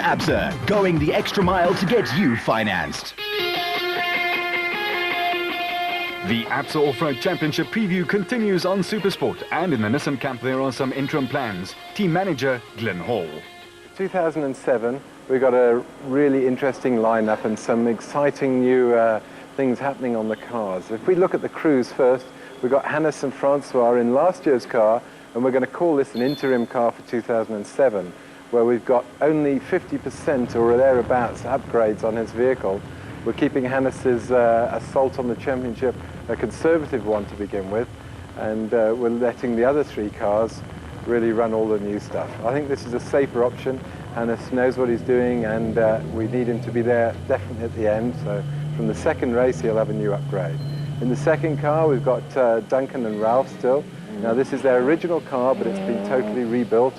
ABSA, going the extra mile to get you financed. The ABSA Off-Road Championship preview continues on Supersport, and in the Nissan camp there are some interim plans. Team manager Glenn Hall. 2007, we got a really interesting lineup and some exciting new things happening on the cars. If we look at the crews first, we've got Hannes and Francois in last year's car, and we're going to call this an interim car for 2007, where we've got only 50% or thereabouts upgrades on his vehicle. We're keeping Hannes's assault on the championship a conservative one to begin with, and we're letting the other three cars really run all the new stuff. I think this is a safer option. Hannes knows what he's doing, and we need him to be there definitely at the end. So from the second race, he'll have a new upgrade. In the second car, we've got Duncan and Ralph still. Now this is their original car, but it's been totally rebuilt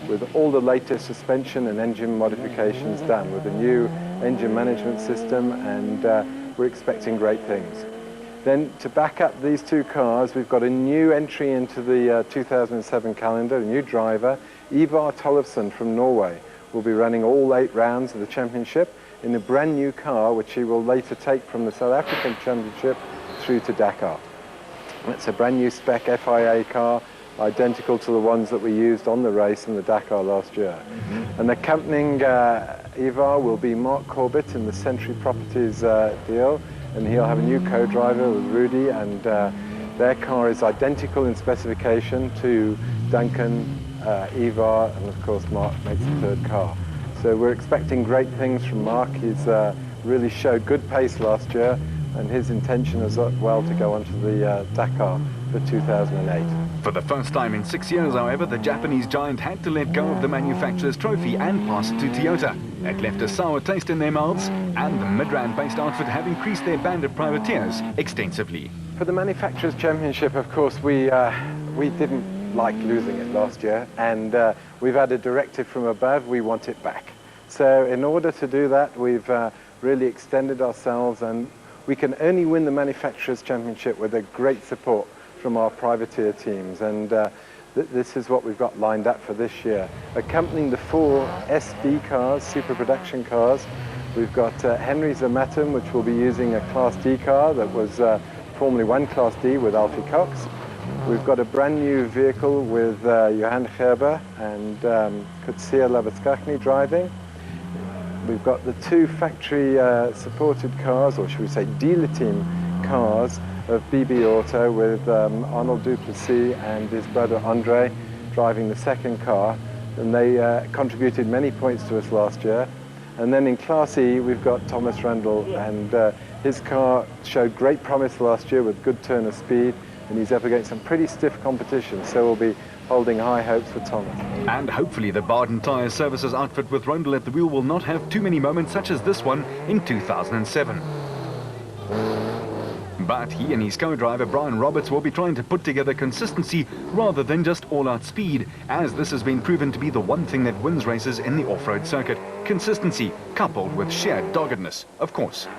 with all the latest suspension and engine modifications done with a new engine management system, and we're expecting great things. Then to back up these two cars, we've got a new entry into the 2007 calendar, a new driver. Ivar Tollefsen from Norway will be running all 8 rounds of the championship in a brand new car, which he will later take from the South African Championship through to Dakar. It's a brand new spec FIA car, identical to the ones that we used on the race in the Dakar last year. And accompanying Ivar will be Mark Corbett in the Century Properties deal, and he'll have a new co-driver with Rudy, and their car is identical in specification to Duncan, Ivar, and of course Mark makes the third car. So we're expecting great things from Mark. He's really showed good pace last year, and his intention is well to go on to the Dakar for 2008. For the first time in 6 years, however, the Japanese giant had to let go of the manufacturer's trophy and pass it to Toyota. It left a sour taste in their mouths, and the Midrand-based outfit have increased their band of privateers extensively. For the manufacturer's championship, of course, we didn't like losing it last year, and we've had a directive from above. We want it back. So in order to do that, we've really extended ourselves, and we can only win the manufacturer's championship with a great support from our privateer teams, and this is what we've got lined up for this year. Accompanying the 4 SD cars, super production cars, we've got Henry Zamatum, which will be using a Class D car that was formerly one Class D with Alfie Cox. We've got a brand new vehicle with Johan Gerber and Kutsia Lavatskachny driving. We've got the 2 factory supported cars, or should we say dealer team cars, of BB Auto with Arnold Duplessis and his brother Andre driving the second car, and they contributed many points to us last year. And then in Class E we've got Thomas Rundle, and his car showed great promise last year with good turn of speed, and he's up against some pretty stiff competition, so we'll be holding high hopes for Thomas. And hopefully the Barden Tyre Services outfit with Rundle at the wheel will not have too many moments such as this one in 2007. But he and his co-driver Brian Roberts will be trying to put together consistency rather than just all-out speed, as this has been proven to be the one thing that wins races in the off-road circuit. Consistency coupled with sheer doggedness, of course.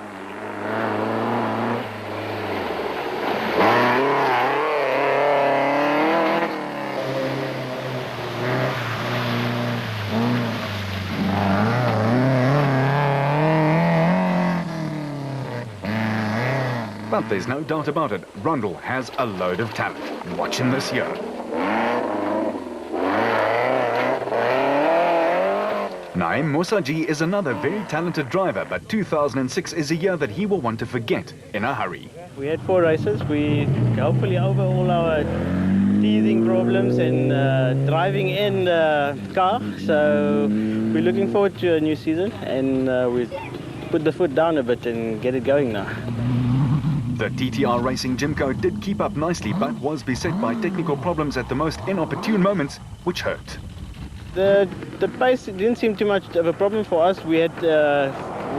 But there's no doubt about it, Rundle has a load of talent. Watch him this year. Naim Musaji is another very talented driver, but 2006 is a year that he will want to forget in a hurry. We had 4 races. We hopefully over all our teething problems and driving in the car. So we're looking forward to a new season, and we put the foot down a bit and get it going now. The TTR Racing Jimco did keep up nicely, but was beset by technical problems at the most inopportune moments, which hurt. The pace didn't seem too much of a problem for us. We had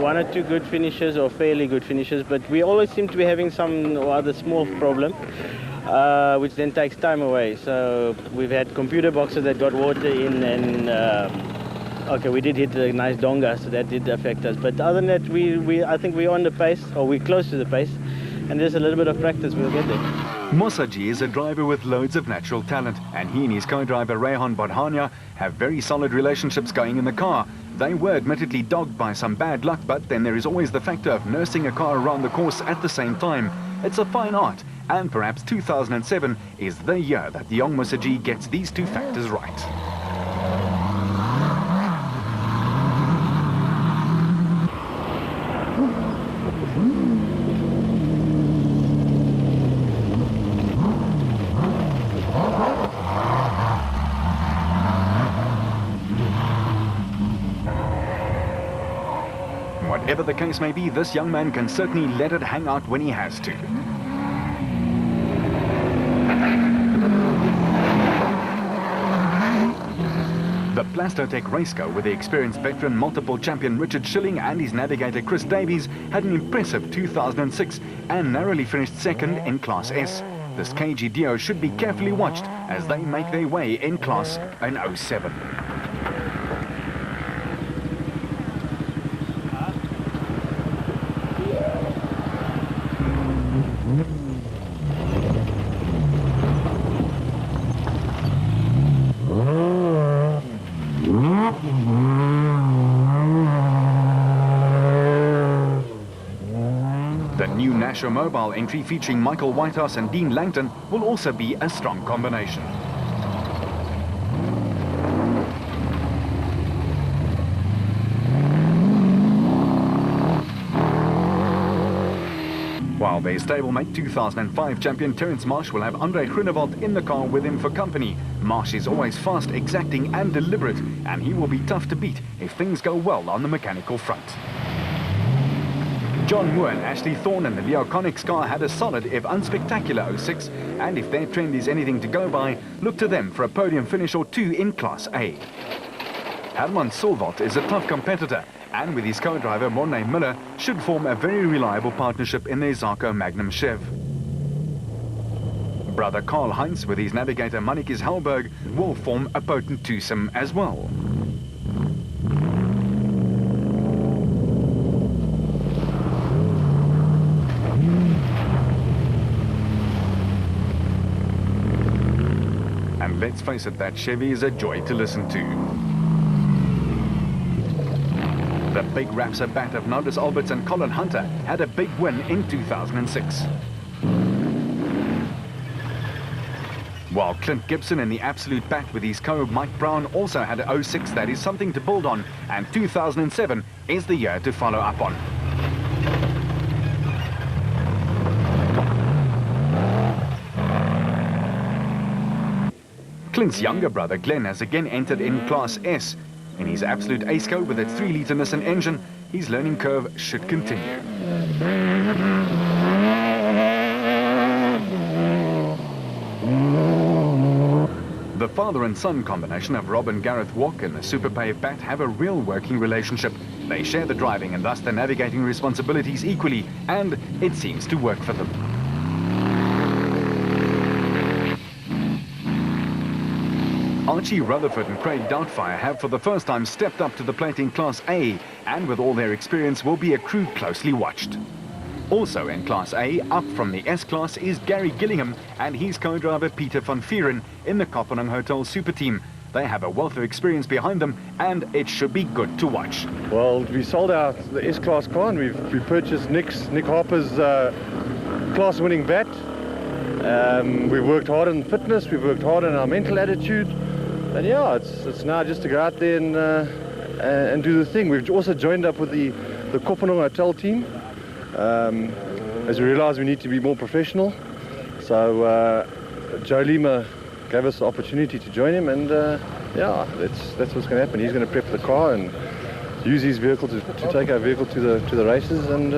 1 or 2 good finishes, or fairly good finishes, but we always seem to be having some or other small problem, which then takes time away. So we've had computer boxes that got water in, and okay, we did hit a nice donga, so that did affect us. But other than that, I think we're on the pace, or we're close to the pace. And just a little bit of practice, we'll get there. Mosaji is a driver with loads of natural talent, and he and his co-driver Rehan Bodhania have very solid relationships going in the car. They were admittedly dogged by some bad luck, but then there is always the factor of nursing a car around the course at the same time. It's a fine art, and perhaps 2007 is the year that the young Mosaji gets these two factors right. Whatever the case may be, this young man can certainly let it hang out when he has to. The Plastotech race car with the experienced veteran multiple champion Richard Schilling and his navigator Chris Davies had an impressive 2006 and narrowly finished second in Class S. This KG duo should be carefully watched as they make their way in Class in 07. The new Nasher Mobile entry featuring Michael Whitehouse and Dean Langton will also be a strong combination. While their stablemate 2005 champion Terence Marsh will have Andre Groenewald in the car with him for company. Marsh is always fast, exacting and deliberate, and he will be tough to beat if things go well on the mechanical front. John Moore and Ashley Thorne in the Leo Connick's car had a solid if unspectacular 06, and if their trend is anything to go by, look to them for a podium finish or two in Class A. Herman Solvalt is a tough competitor, and with his co-driver Mornay Miller should form a very reliable partnership in their Zarco Magnum Chev. Brother Karl Heinz with his navigator Mannekes Helberg will form a potent twosome as well. And let's face it, that Chevy is a joy to listen to. The big Rapsa bat of Nodus Alberts and Colin Hunter had a big win in 2006. While Clint Gibson in the absolute bat with his co Mike Brown also had a 06 that is something to build on, and 2007 is the year to follow up on. Clint's younger brother Glenn has again entered in Class S. In his absolute Aceco with its 3-litre Nissan engine, his learning curve should continue. The father and son combination of Rob and Gareth Walk in the Super Pave Bat have a real working relationship. They share the driving and thus the navigating responsibilities equally, and it seems to work for them. Archie Rutherford and Craig Doubtfire have for the first time stepped up to the plate in Class A, and with all their experience will be a crew closely watched. Also in Class A, up from the S-Class, is Gary Gillingham and his co-driver Peter van Vieren in the Kopenhagen Hotel Super Team. They have a wealth of experience behind them, and it should be good to watch. Well, we sold out the S-Class car and we purchased Nick Harper's class-winning bat. We've worked hard on fitness, we've worked hard on our mental attitude. And yeah, it's now just to go out there and do the thing. We've also joined up with the Kopenhagen Hotel team as we realised we need to be more professional. So Joe Lima gave us the opportunity to join him, and yeah, that's what's going to happen. He's going to prep the car and use his vehicle to take our vehicle to the races, and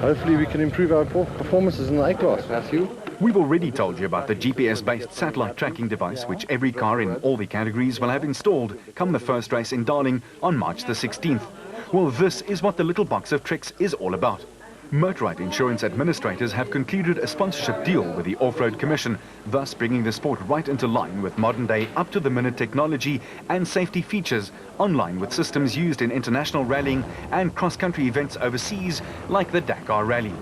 hopefully we can improve our performances in the A-Class. That's you. We've already told you about the GPS-based satellite tracking device which every car in all the categories will have installed come the first race in Darling on March the 16th. Well, this is what the little box of tricks is all about. Motorrad Insurance Administrators have concluded a sponsorship deal with the Off-Road Commission, thus bringing the sport right into line with modern-day, up-to-the-minute technology and safety features, online with systems used in international rallying and cross-country events overseas like the Dakar Rally.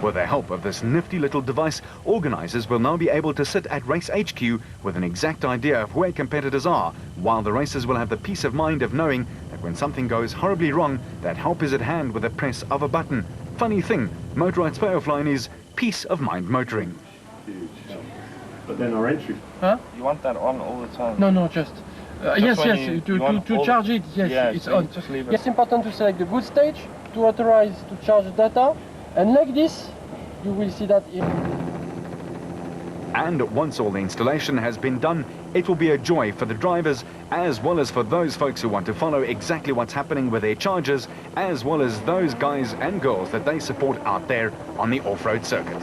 With the help of this nifty little device, organisers will now be able to sit at Race HQ with an exact idea of where competitors are, while the racers will have the peace of mind of knowing that when something goes horribly wrong, that help is at hand with the press of a button. Funny thing, Motorride's payoff line is peace of mind motoring. But then our entry. Huh? You want that on all the time? No, just. Yes, when yes, you want to all- charge it, yes, Yeah, it's so on. just leave it. It's important to select the good stage to authorize to charge the data, and like this, you will see that in. And once all the installation has been done, it will be a joy for the drivers, as well as for those folks who want to follow exactly what's happening with their chargers, as well as those guys and girls that they support out there on the off-road circuit.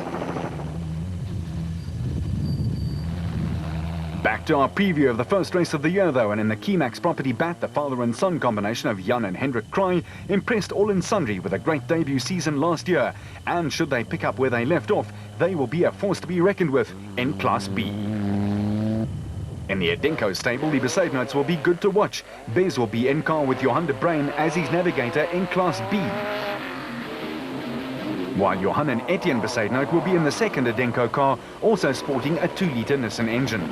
Back to our preview of the first race of the year though, and in the Keymax Property Bat, the father and son combination of Jan and Hendrik Kraai impressed all and sundry with a great debut season last year, and should they pick up where they left off, they will be a force to be reckoned with in Class B. In the Adenko stable, the Besaidnots will be good to watch. Bez will be in car with Johan de Bruin as his navigator in Class B, while Johan and Etienne Besaidnout will be in the second Adenko car, also sporting a 2-litre Nissan engine.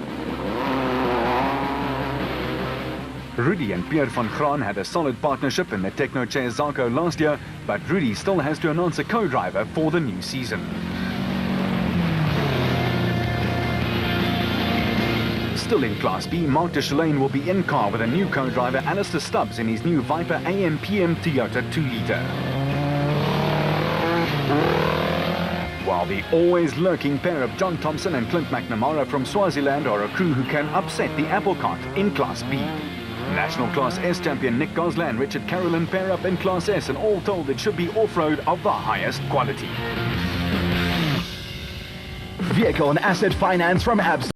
Rudy and Pierre van Graan had a solid partnership in the Techno Chair Zarco last year, but Rudy still has to announce a co-driver for the new season. Still in Class B, Mark de Chalane will be in car with a new co-driver Alistair Stubbs in his new Viper AM/PM Toyota 2-litre. While the always lurking pair of John Thompson and Clint McNamara from Swaziland are a crew who can upset the apple cart in Class B. National Class S champion Nick Goslan and Richard Carolyn pair up in Class S, and all told it should be off-road of the highest quality. Vehicle and asset finance from Absa.